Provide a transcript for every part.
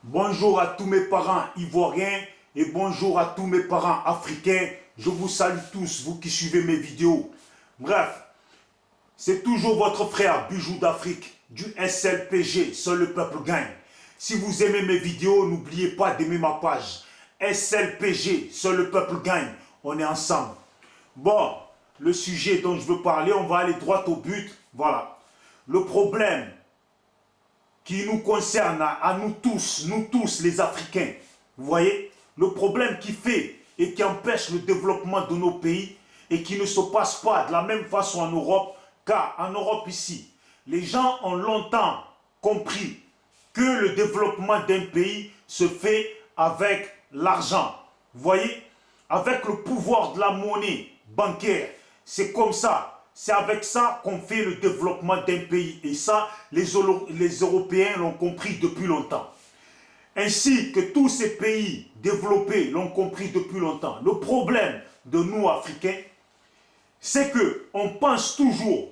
Bonjour à tous mes parents ivoiriens et bonjour à tous mes parents africains. Je vous salue tous, vous qui suivez mes vidéos. Bref, c'est toujours votre frère Bijou d'Afrique du SLPG, Seul le peuple gagne. Si vous aimez mes vidéos, n'oubliez pas d'aimer ma page. SLPG, Seul le peuple gagne. On est ensemble. Bon, le sujet dont je veux parler, on va aller droit au but. Voilà. Le problème qui nous concerne à nous tous les Africains. Vous voyez, le problème qui fait et qui empêche le développement de nos pays et qui ne se passe pas de la même façon en Europe, car en Europe ici, les gens ont longtemps compris que le développement d'un pays se fait avec l'argent. Vous voyez, avec le pouvoir de la monnaie bancaire, c'est comme ça. C'est avec ça qu'on fait le développement d'un pays. Et ça, les Européens l'ont compris depuis longtemps. Ainsi que tous ces pays développés l'ont compris depuis longtemps. Le problème de nous, Africains, c'est qu'on pense toujours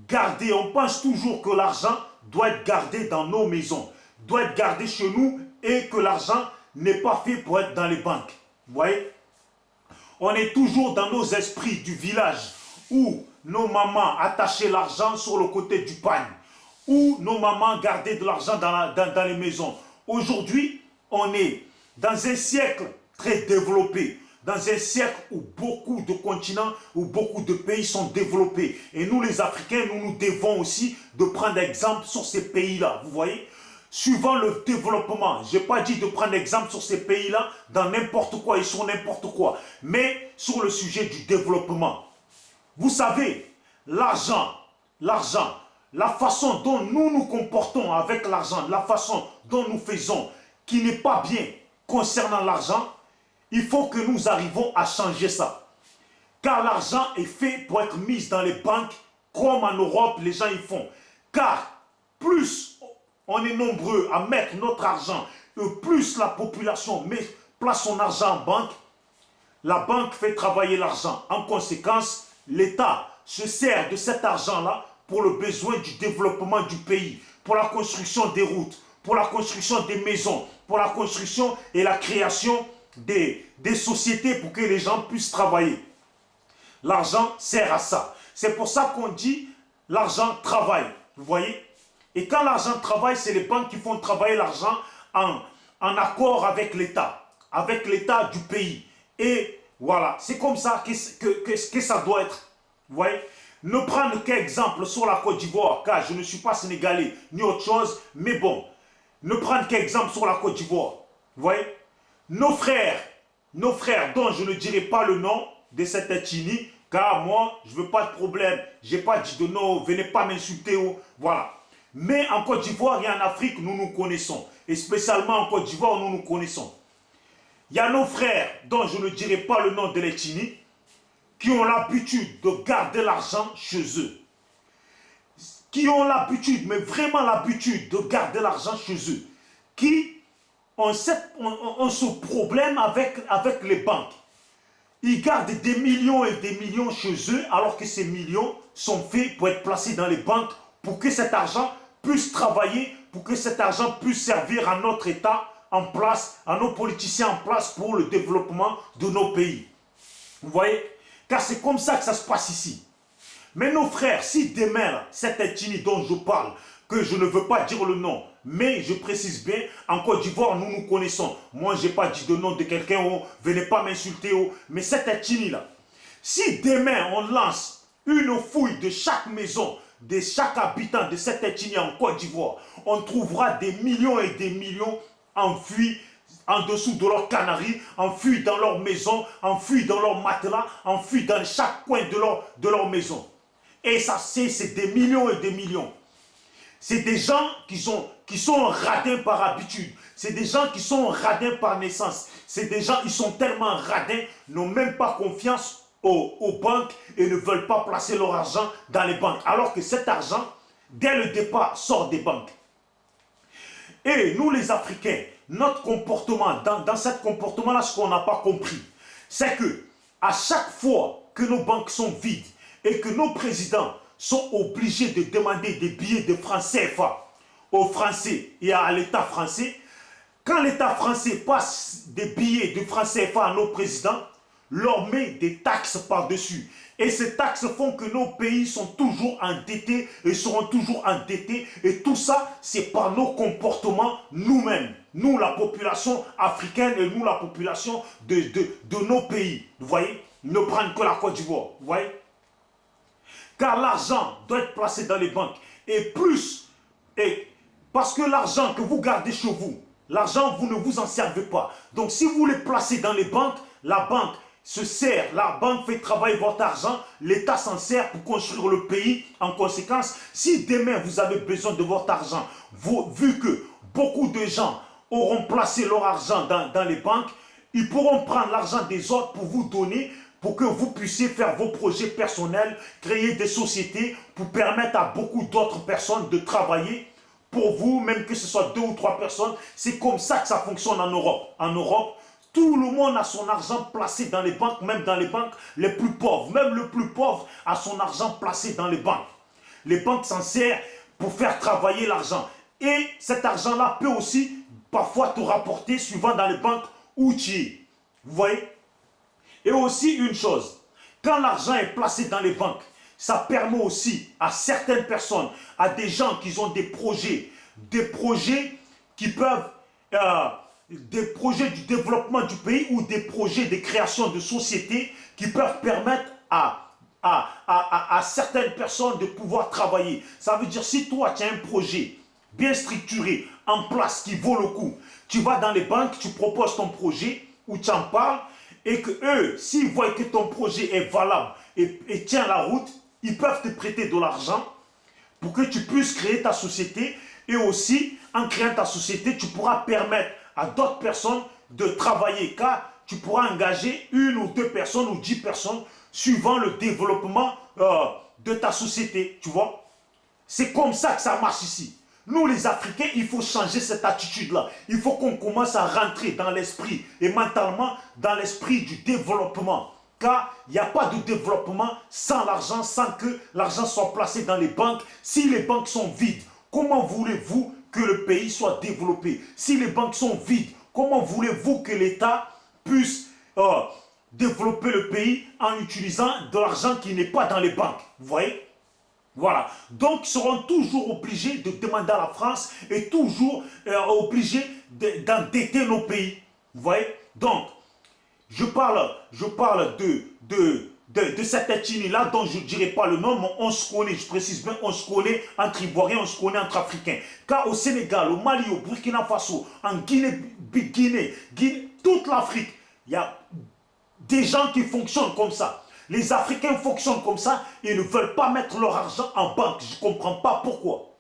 garder, on pense toujours que l'argent doit être gardé dans nos maisons, doit être gardé chez nous et que l'argent n'est pas fait pour être dans les banques. Vous voyez? On est toujours dans nos esprits du village où nos mamans attachaient l'argent sur le côté du pagne, où nos mamans gardaient de l'argent dans les maisons. Aujourd'hui, on est dans un siècle très développé, dans un siècle où beaucoup de continents, où beaucoup de pays sont développés. Et nous, les Africains, nous devons aussi de prendre exemple sur ces pays-là. Vous voyez, suivant le développement, je n'ai pas dit de prendre exemple sur ces pays-là dans n'importe quoi et sur n'importe quoi, mais sur le sujet du développement. Vous savez, l'argent, la façon dont nous nous comportons avec l'argent, la façon dont nous faisons, qui n'est pas bien concernant l'argent, il faut que nous arrivions à changer ça. Car l'argent est fait pour être mis dans les banques, comme en Europe, les gens y font. Car plus on est nombreux à mettre notre argent, et plus la population place son argent en banque, la banque fait travailler l'argent. En conséquence, l'État se sert de cet argent-là pour le besoin du développement du pays, pour la construction des routes, pour la construction des maisons, pour la construction et la création des sociétés pour que les gens puissent travailler. L'argent sert à ça. C'est pour ça qu'on dit l'argent travaille. Vous voyez? Et quand l'argent travaille, c'est les banques qui font travailler l'argent en accord avec l'État du pays. Et voilà, c'est comme ça que ça doit être. Vous voyez? Ne prendre qu'exemple sur la Côte d'Ivoire, car je ne suis pas sénégalais ni autre chose, mais bon, ne prendre qu'exemple sur la Côte d'Ivoire. Vous voyez? Nos frères dont je ne dirai pas le nom de cette ethnie, car moi, je ne veux pas de problème, je n'ai pas dit de nom, venez pas m'insulter, voilà. Mais en Côte d'Ivoire et en Afrique, nous nous connaissons. Et spécialement en Côte d'Ivoire, nous nous connaissons. Il y a nos frères, dont je ne dirai pas le nom de l'ethnie, qui ont l'habitude de garder l'argent chez eux. Qui ont l'habitude, mais vraiment l'habitude de garder l'argent chez eux. Qui ont ce problème avec les banques. Ils gardent des millions et des millions chez eux, alors que ces millions sont faits pour être placés dans les banques, pour que cet argent puisse travailler, pour que cet argent puisse servir à notre État en place, à nos politiciens en place pour le développement de nos pays. Vous voyez? Car c'est comme ça que ça se passe ici. Mais nos frères, si demain, cette ethnie dont je parle, que je ne veux pas dire le nom, mais je précise bien, en Côte d'Ivoire, nous nous connaissons. Moi, je n'ai pas dit le nom de quelqu'un, venez pas m'insulter, mais cette ethnie-là, si demain on lance une fouille de chaque maison, de chaque habitant de cette ethnie en Côte d'Ivoire, on trouvera des millions et des millions enfuis en dessous de leurs canaries, enfuis dans leur maison, enfuis dans leur matelas, enfuis dans chaque coin de leur maison. Et ça, c'est des millions et des millions. C'est des gens qui sont radins par habitude. C'est des gens qui sont radins par naissance. C'est des gens qui sont tellement radins, n'ont même pas confiance aux banques et ne veulent pas placer leur argent dans les banques. Alors que cet argent, dès le départ, sort des banques. Et nous les Africains, notre comportement, dans ce comportement-là, ce qu'on n'a pas compris, c'est que à chaque fois que nos banques sont vides et que nos présidents sont obligés de demander des billets de francs CFA aux Français et à l'État français, Quand l'État français passe des billets de francs CFA à nos présidents, leur met des taxes par-dessus. Et ces taxes font que nos pays sont toujours endettés et seront toujours endettés. Et tout ça, c'est par nos comportements nous-mêmes. Nous, la population africaine et nous, la population de nos pays. Vous voyez? Ne prennent que la Côte d'Ivoire. Vous voyez? Car l'argent doit être placé dans les banques. Et plus, parce que l'argent que vous gardez chez vous, l'argent, vous ne vous en servez pas. Donc, si vous le placez dans les banques, la banque se sert, la banque fait travailler votre argent, l'État s'en sert pour construire le pays. En conséquence, si demain vous avez besoin de votre argent, vu que beaucoup de gens auront placé leur argent dans les banques, ils pourront prendre l'argent des autres pour vous donner, pour que vous puissiez faire vos projets personnels, créer des sociétés pour permettre à beaucoup d'autres personnes de travailler pour vous, même que ce soit 2 ou 3 personnes. C'est comme ça que ça fonctionne en Europe. En Europe, tout le monde a son argent placé dans les banques, même dans les banques les plus pauvres. Même le plus pauvre a son argent placé dans les banques. Les banques s'en servent pour faire travailler l'argent. Et cet argent-là peut aussi parfois te rapporter, suivant dans les banques où tu es. Vous voyez? Et aussi une chose, quand l'argent est placé dans les banques, ça permet aussi à certaines personnes, à des gens qui ont des projets qui peuvent... des projets du développement du pays ou des projets de création de sociétés qui peuvent permettre à certaines personnes de pouvoir travailler. Ça veut dire, si toi tu as un projet bien structuré, en place, qui vaut le coup, tu vas dans les banques, tu proposes ton projet ou tu en parles, et que eux, s'ils voient que ton projet est valable et tient la route, ils peuvent te prêter de l'argent pour que tu puisses créer ta société. Et aussi, en créant ta société, tu pourras permettre à d'autres personnes de travailler, car tu pourras engager 1 ou 2 personnes ou 10 personnes suivant le développement de ta société, tu vois. C'est comme ça que ça marche ici. Nous, les Africains, il faut changer cette attitude-là. Il faut qu'on commence à rentrer dans l'esprit et mentalement dans l'esprit du développement. Car il n'y a pas de développement sans l'argent, sans que l'argent soit placé dans les banques. Si les banques sont vides, comment voulez-vous que le pays soit développé? Si les banques sont vides, comment voulez-vous que l'État puisse développer le pays en utilisant de l'argent qui n'est pas dans les banques? Vous voyez? Voilà. Donc, ils seront toujours obligés de demander à la France et toujours obligés d'endetter nos pays. Vous voyez? Donc, je parle de cette ethnie-là dont je ne dirai pas le nom, mais on se connaît, je précise bien, on se connaît entre Ivoiriens, on se connaît entre Africains. Car au Sénégal, au Mali, au Burkina Faso, en Guinée, toute l'Afrique, il y a des gens qui fonctionnent comme ça. Les Africains fonctionnent comme ça, ils ne veulent pas mettre leur argent en banque. Je ne comprends pas pourquoi.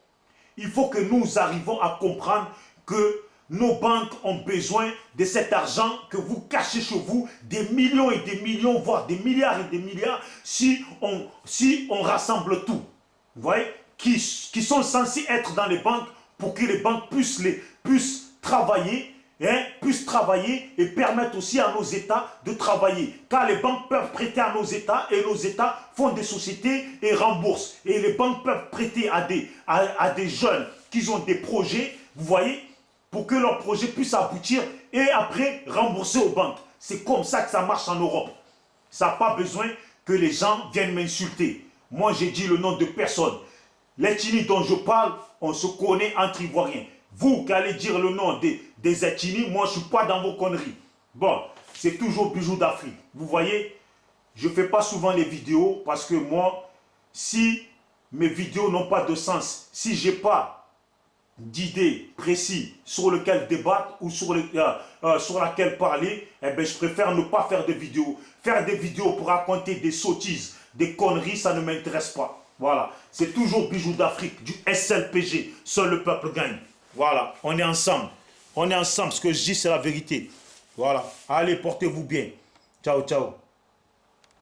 Il faut que nous arrivions à comprendre que nos banques ont besoin de cet argent que vous cachez chez vous, des millions et des millions, voire des milliards et des milliards, si on rassemble tout. Vous voyez, qui sont censés être dans les banques pour que les banques puissent travailler, puissent travailler et permettre aussi à nos États de travailler. Car les banques peuvent prêter à nos États et nos États font des sociétés et remboursent. Et les banques peuvent prêter à des jeunes qui ont des projets, vous voyez, pour que leurs projets puissent aboutir et après rembourser aux banques. C'est comme ça que ça marche en Europe. Ça n'a pas besoin que les gens viennent m'insulter. Moi, j'ai dit le nom de personne. L'ethnie dont je parle, on se connaît entre Ivoiriens. Vous qui allez dire le nom des ethnies, moi, je ne suis pas dans vos conneries. Bon, c'est toujours Bijou d'Afrique. Vous voyez, je ne fais pas souvent les vidéos parce que moi, si mes vidéos n'ont pas de sens, si je n'ai pas d'idées précises sur lesquelles débattre ou sur laquelle parler, eh bien, je préfère ne pas faire de vidéos. Faire des vidéos pour raconter des sottises, des conneries, ça ne m'intéresse pas. Voilà, c'est toujours Bijou d'Afrique, du SLPG, seul le peuple gagne. Voilà, on est ensemble. On est ensemble, ce que je dis, c'est la vérité. Voilà, allez, portez-vous bien. Ciao, ciao.